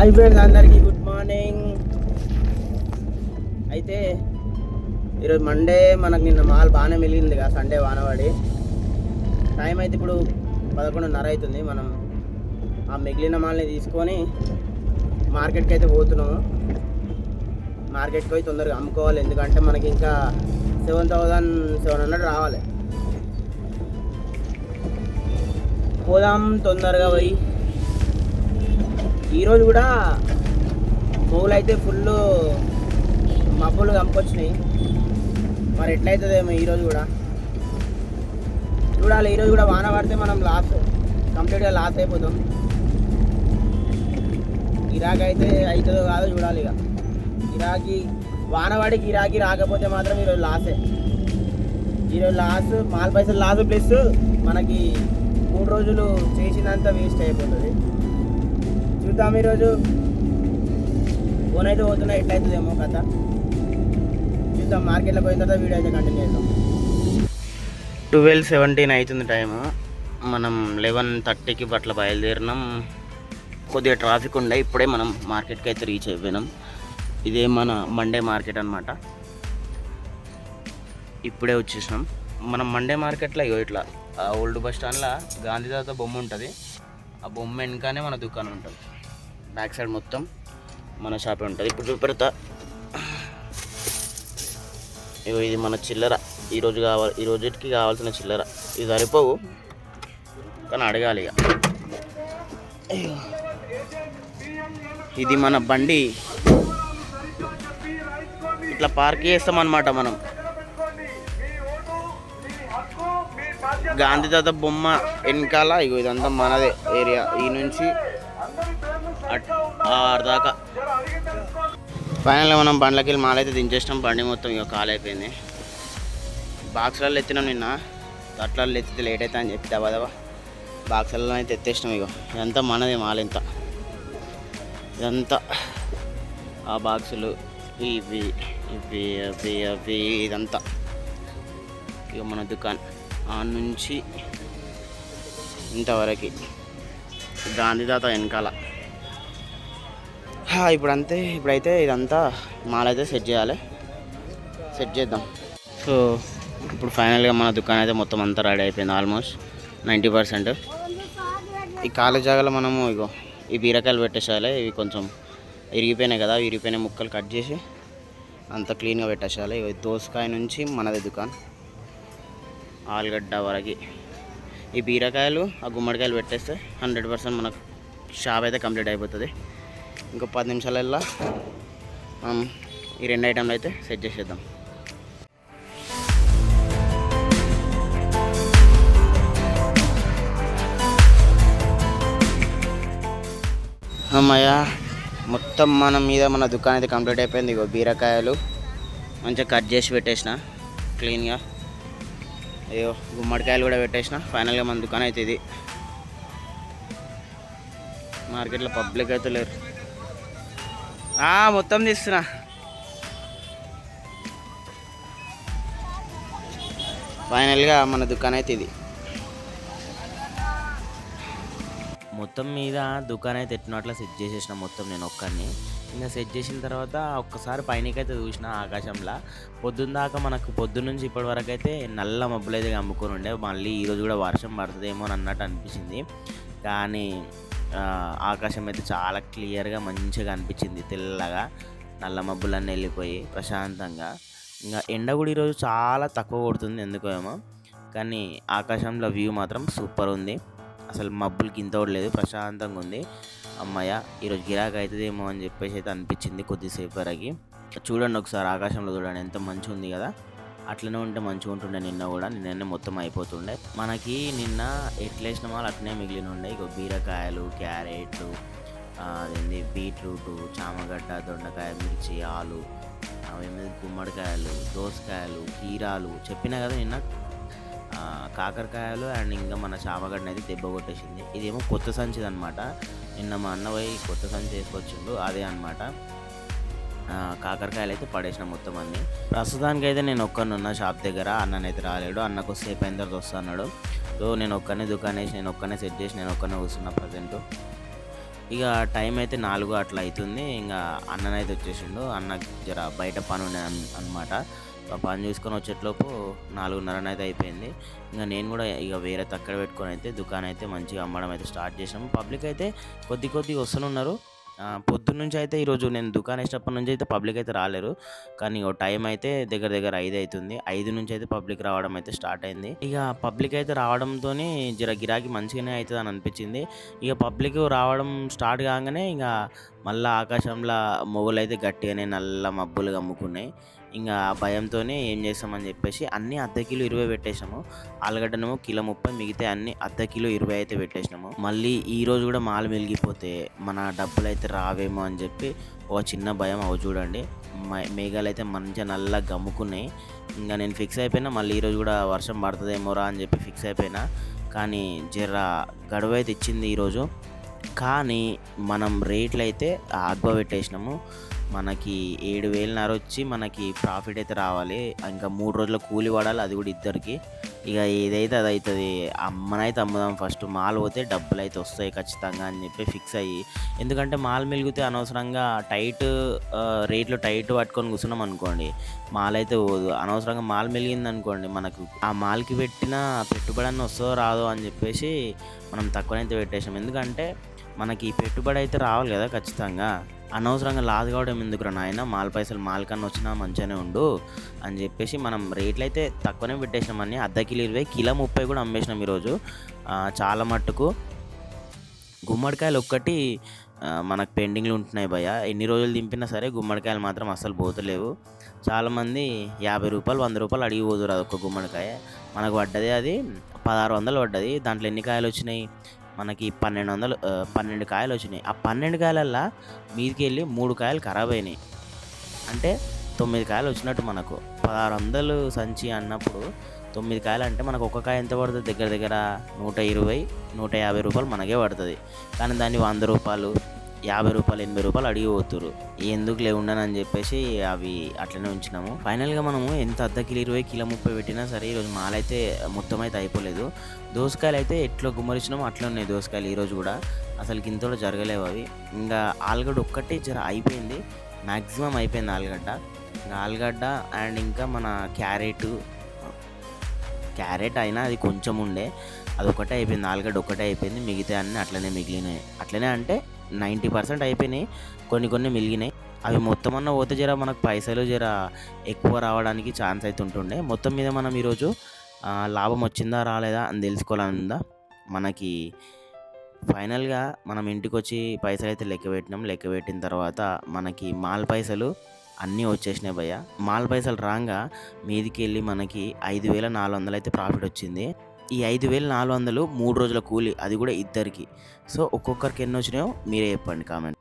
Hi friends, అందరికీ good morning. అయితే ఈరోజు మండే, మనకు నిన్న మాల్ బాగానే మిగిలింది కదా, సండే వానవాడి. టైం అయితే ఇప్పుడు 11:30 అవుతుంది. మనం ఆ మిగిలిన మాల్ని తీసుకొని మార్కెట్కి అయితే పోతున్నాము. మార్కెట్కి పోయి తొందరగా అమ్ముకోవాలి, ఎందుకంటే మనకి ఇంకా 7,700 రావాలి. పోదాం తొందరగా పోయి. ఈరోజు కూడా పువ్వులు అయితే ఫుల్ మబ్బులు కమ్ముకొచ్చినాయి. మరి ఎట్లయితుందేమో ఈరోజు కూడా చూడాలి. ఈరోజు కూడా వాన పడితే మనం కంప్లీట్గా లాస్ అయిపోతాం. గిరాకీ అయితే అవుతుందో కాదో చూడాలి. ఇక గిరాకీ వానవాడి గిరాకీ రాకపోతే మాత్రం ఈరోజు లాసే. ఈరోజు లాస్, మాల్ పైసలు లాస్, ప్లస్ మనకి 3 రోజులు చేసినంత వేస్ట్ అయిపోతుంది. చూద్దాం, ఈరోజు ఫోన్ అయితే పోతున్నా, ఎట్లయితుందేమో కథ చూద్దాం. మార్కెట్లో పోయిన తర్వాత వీడియో అయితే కంటిన్యూ చేద్దాం. 12:17 అవుతుంది టైము. మనం 11:30కి అట్లా బయలుదేరినాం. కొద్దిగా ట్రాఫిక్ ఉండే, ఇప్పుడే మనం మార్కెట్కి అయితే రీచ్ అయిపోయినాం. ఇదే మన మండే మార్కెట్ అనమాట. ఇప్పుడే వచ్చేసినాం. మనం మండే మార్కెట్లో ఇట్లా ఓల్డ్ బస్ స్టాండ్లో గాంధీ తాత బొమ్మ ఉంటుంది. ఆ బొమ్మ వెనకనే మన దుకాణం ఉంటుంది. బ్యాక్ సైడ్ మొత్తం మన షాపే ఉంటుంది. ఇప్పుడు చూపెడతా. ఇది మన చిల్లర. ఈ రోజుకి కావాల్సిన చిల్లర. ఇది సరిపోవు కానీ అడగాలి. ఇక ఇది మన బండి ఇట్లా పార్క్ చేస్తామన్నమాట మనం. గాంధీ తాత బొమ్మ వెనకాల ఇదంతా మనదే ఏరియా. ఈ నుంచి దాకా ఫైనల్గా మనం బండ్లకి వెళ్ళి మాల్ అయితే దించేసినాం. బండి మొత్తం ఇక ఖాళీ అయిపోయింది. బాక్స్లలో ఎత్తినాం నిన్న. అట్లలో ఎత్తితే లేట్ అవుతా అని చెప్పి దబా బాక్స్లలో అయితే ఎత్తేసినాం. ఇక ఇదంతా మనదే మాల్. ఇంత ఇదంతా ఆ బాక్సులు ఇవి ఇవి అవి అవి ఇదంతా ఇక మన దుకాణం ఆ నుంచి ఇంతవరకు గాంధీ తాత వెనకాల. ఇప్పుడైతే ఇదంతా మాల్ అయితే సెట్ చేద్దాం. సో ఇప్పుడు ఫైనల్గా మన దుకాణం అయితే మొత్తం అంతా రెడీ అయిపోయింది. ఆల్మోస్ట్ 90%. ఈ ఖాళీ జాగాలో మనము ఈ బీరకాయలు పెట్టేసేయాలి. ఇవి కొంచెం ఇరిగిపోయినాయి కదా, ఇరిగిపోయిన ముక్కలు కట్ చేసి అంత క్లీన్గా పెట్టేసేయాలి. దోసకాయ నుంచి మనది దుకాణం, ఆలుగడ్డ వరకు ఈ బీరకాయలు, ఆ గుమ్మడికాయలు పెట్టేస్తే 100% మనకు షాప్ అయితే కంప్లీట్ అయిపోతుంది. ఇంకో 10 నిమిషాలల్లో మనం ఈ 2 ఐటెంలు అయితే సెట్ చేసేద్దాం. అమ్మయ్య, మొత్తం మన దుకాణం అయితే కంప్లీట్ అయిపోయింది. బీరకాయలు మంచిగా కట్ చేసి పెట్టేసిన క్లీన్గా. గుమ్మడికాయలు కూడా పెట్టేసిన. ఫైనల్గా మన దుకాణం అయితే ఇది. మార్కెట్లో పబ్లిక్ అయితే లేరు. మొత్తం తీస్తున్నా. ఫైనల్గా మన దుకాణం అయితే ఇది. మొత్తం మీద దుకాణం అయితే ఎట్టినట్లా సెట్ చేసేసిన మొత్తం నేను ఒక్కడిని. ఇంకా సెట్ చేసిన తర్వాత ఒక్కసారి పైనకైతే చూసిన ఆకాశంలో. పొద్దున్న నుంచి ఇప్పటి వరకు అయితే నల్ల మబ్బులు అయితే అమ్ముకొని ఉండే. మళ్ళీ ఈరోజు కూడా వర్షం పడుతుందేమో అని అన్నట్టు అనిపించింది. కానీ ఆకాశం అయితే చాలా క్లియర్గా మంచిగా అనిపించింది. తెల్లగా నల్ల మబ్బులన్నీ వెళ్ళిపోయి ప్రశాంతంగా. ఇంకా ఎండ కూడా ఈరోజు చాలా తక్కువ కొడుతుంది ఎందుకో ఏమో, కానీ ఆకాశంలో వ్యూ మాత్రం సూపర్ ఉంది. అసలు మబ్బులకి ఇంత కూడా లేదు, ప్రశాంతంగా ఉంది. అమ్మయ్య, ఈరోజు గిరాకీ అవుతుందేమో అని చెప్పేసి అయితే అనిపించింది కొద్దిసేపు వరకు. చూడండి ఒకసారి, ఆకాశంలో చూడండి ఎంత మంచిగా ఉంది కదా. అట్లనే ఉంటే మంచిగా ఉంటుండే. నిన్న మొత్తం అయిపోతుండే. మనకి నిన్న ఎట్లేసిన వాళ్ళు అట్లనే మిగిలిన ఉండే. బీరకాయలు, క్యారెట్లు, అదేంది బీట్రూటు, చామగడ్డ, దొండకాయ, మిర్చి, ఆలు, గుమ్మడికాయలు, దోసకాయలు, కీరాలు చెప్పినా కదా నిన్న. కాకరకాయలు అండ్ ఇంకా మన చామగడ్డని అయితే దెబ్బ కొట్టేసింది. ఇదేమో కొత్త సంచిది అనమాట. నిన్న మా అన్న పోయి కొత్త సంచి వేసుకొచ్చిండు, అదే అనమాట. కాకరకాయలు అయితే పడేసిన మొత్తం అన్నీ. ప్రస్తుతానికి అయితే నేను ఒక్కనున్న షాప్ దగ్గర. అన్ననైతే రాలేడు. అన్నకు సేపు అయిన తర్వాత వస్తున్నాడు. సో నేను ఒక్కనే దుకాణం వేసి, నేను ఒక్కనే సెట్ చేసి, నేను ఒక్కనే కూర్చున్నా ప్రజెంట్. ఇక టైం అయితే 4 అట్లా అవుతుంది. ఇంక అన్ననైతే వచ్చేసిండు. అన్నకి జర బయట పని ఉండే అనమాట. ఆ పని చూసుకొని వచ్చేట్లోపు 4:30 అయితే అయిపోయింది. ఇంక నేను కూడా ఇక వేరే తక్కడ పెట్టుకొని అయితే దుకాణం అయితే మంచిగా అమ్మడం అయితే స్టార్ట్ చేసాము. పబ్లిక్ అయితే కొద్దిగా వస్తున్నారు. పొద్దున్నుంచి అయితే ఈరోజు నేను దుకాణం వేసినప్పటి నుంచి అయితే పబ్లిక్ అయితే రాలేరు. కానీ ఓ టైం అయితే దగ్గర దగ్గర 5 అవుతుంది. 5 నుంచి అయితే పబ్లిక్ రావడం అయితే స్టార్ట్ అయింది. ఇక పబ్లిక్ అయితే రావడంతోని జర గిరాకీ మంచిగానే అవుతుందని అనిపించింది. ఇక పబ్లిక్ రావడం స్టార్ట్ కాగానే ఇక మళ్ళీ ఆకాశంలో మొగలైతే గట్టిగానే నల్ల మబ్బులు కమ్ముకున్నాయి. ఇంకా ఆ భయంతోనే ఏం చేస్తామని చెప్పేసి అన్నీ అర్ధ కిలో 20 పెట్టేసాము. ఆలుగడ్డనేమో కిలో 30, మిగతా అన్ని అర్ధ కిలో 20 అయితే పెట్టేసినాము. మళ్ళీ ఈరోజు కూడా మాలు మిలిగిపోతే మన డబ్బులు అయితే రావేమో అని చెప్పి ఒక చిన్న భయం. అవి చూడండి మేఘాలు అయితే మంచిగా నల్లగా గమ్ముకున్నాయి. ఇంకా నేను ఫిక్స్ అయిపోయినా మళ్ళీ ఈరోజు కూడా వర్షం పడుతుందేమోరా అని చెప్పి ఫిక్స్ అయిపోయినా. కానీ జర గడువు అయితే ఇచ్చింది ఈరోజు. కానీ మనం రేట్లు అయితే ఆగ్బా పెట్టేసినాము. మనకి 7,500 వచ్చి మనకి ప్రాఫిట్ అయితే రావాలి. ఇంకా 3 రోజుల కూలి పడాలి, అది కూడా ఇద్దరికి. ఇక ఏదైతే అది అవుతుంది. అమ్మనైతే అమ్ముదాం ఫస్ట్. మాల్ పోతే డబ్బులు అయితే వస్తాయి ఖచ్చితంగా అని చెప్పి ఫిక్స్ అయ్యి. ఎందుకంటే మాల్ మిలిగితే అనవసరంగా రేట్లు టైట్ పట్టుకొని కూర్చున్నాం అనుకోండి, మాల్ అయితే పోదు. అనవసరంగా మాల్ మిలిగింది అనుకోండి, మనకు ఆ మాల్కి పెట్టిన పెట్టుబడి అన్న వస్తుందో రాదో అని చెప్పేసి మనం తక్కువనైతే పెట్టేసాం. ఎందుకంటే మనకి పెట్టుబడి అయితే రావాలి కదా ఖచ్చితంగా. అనవసరంగా లాస్ కావడం ఎందుకురా నాయన, మాల్ పైసలు మాల్ కన్నా వచ్చినా మంచిగానే ఉండు అని చెప్పేసి మనం రేట్లు అయితే తక్కువనే పెట్టేసినామని. అర్ధ కిలో 20, కిలో 30 కూడా అమ్మేసినాం ఈరోజు. చాలా మట్టుకు గుమ్మడికాయలు ఒక్కటి మనకు పెండింగ్లు ఉంటున్నాయి భయ్య. ఎన్ని రోజులు దింపినా సరే గుమ్మడికాయలు మాత్రం అస్సలు పోతలేవు. చాలామంది 50 రూపాయలు 100 రూపాయలు అడిగి పోదురు అది ఒక్క గుమ్మడికాయ. మనకు పడ్డది అది 1600 పడ్డది. దాంట్లో ఎన్ని కాయలు వచ్చినాయి మనకి 12 కాయలు వచ్చినాయి. ఆ 12 కాయలల్లో మీదికి వెళ్ళి 3 కాయలు ఖరాబ్ అయినాయి. అంటే 9 కాయలు వచ్చినట్టు. మనకు 1600 సంచి అన్నప్పుడు 9 కాయలు అంటే మనకు ఒక కాయ ఎంత పడుతుంది? దగ్గర దగ్గర 120, 150 రూపాయలు మనకే పడుతుంది. కానీ దాన్ని 100 రూపాయలు, 50 రూపాయలు, 80 రూపాయలు అడిగి పోతురు. ఎందుకు ఉండనని చెప్పేసి అవి అట్లనే ఉంచినాము. ఫైనల్గా మనము ఎంత అర్ధ కిలో 20, కిలో 30 పెట్టినా సరే ఈరోజు మాల్ అయితే మొత్తం అయితే అయిపోలేదు. దోసకాయలు అయితే ఎట్లా గుమ్మరించినామో అట్లా ఉన్నాయి దోసకాయలు ఈరోజు కూడా. అసలు ఇంతలో జరగలేవు అవి. ఇంకా ఆలుగడ్డ ఒక్కటి జర అయిపోయింది, మ్యాక్సిమం అయిపోయింది ఆలుగడ్డ. ఇంకా ఆలుగడ్డ అండ్ ఇంకా మన క్యారెట్ అయినా అది కొంచెం ఉండే, అది ఒకటే అయిపోయింది. ఆలుగడ్డ ఒక్కటే అయిపోయింది, మిగతా అన్నీ అట్లనే మిగిలినాయి. అట్లనే అంటే 90% అయిపోయినాయి, కొన్ని మిగిలినాయి. అవి మొత్తం అన్న పోతే జర మనకు పైసలు జర ఎక్కువ రావడానికి ఛాన్స్ అయితే ఉంటుండే. మొత్తం మీద మనం ఈరోజు లాభం వచ్చిందా రాలేదా అని తెలుసుకోవాలని ఉందా మనకి. ఫైనల్గా మనం ఇంటికి వచ్చి పైసలు అయితే లెక్క పెట్టిన తర్వాత మనకి మాల్ పైసలు అన్నీ వచ్చేసినాయి భయ్య. మాల్ పైసలు రాగా మీదికి వెళ్ళి మనకి 5,400 అయితే ప్రాఫిట్ వచ్చింది. ఈ 5,400 3 రోజుల కూలి, అది కూడా ఇద్దరికి. సో ఒక్కొక్కరికి ఎన్ని వచ్చినాయో మీరే చెప్పండి కామెంట్.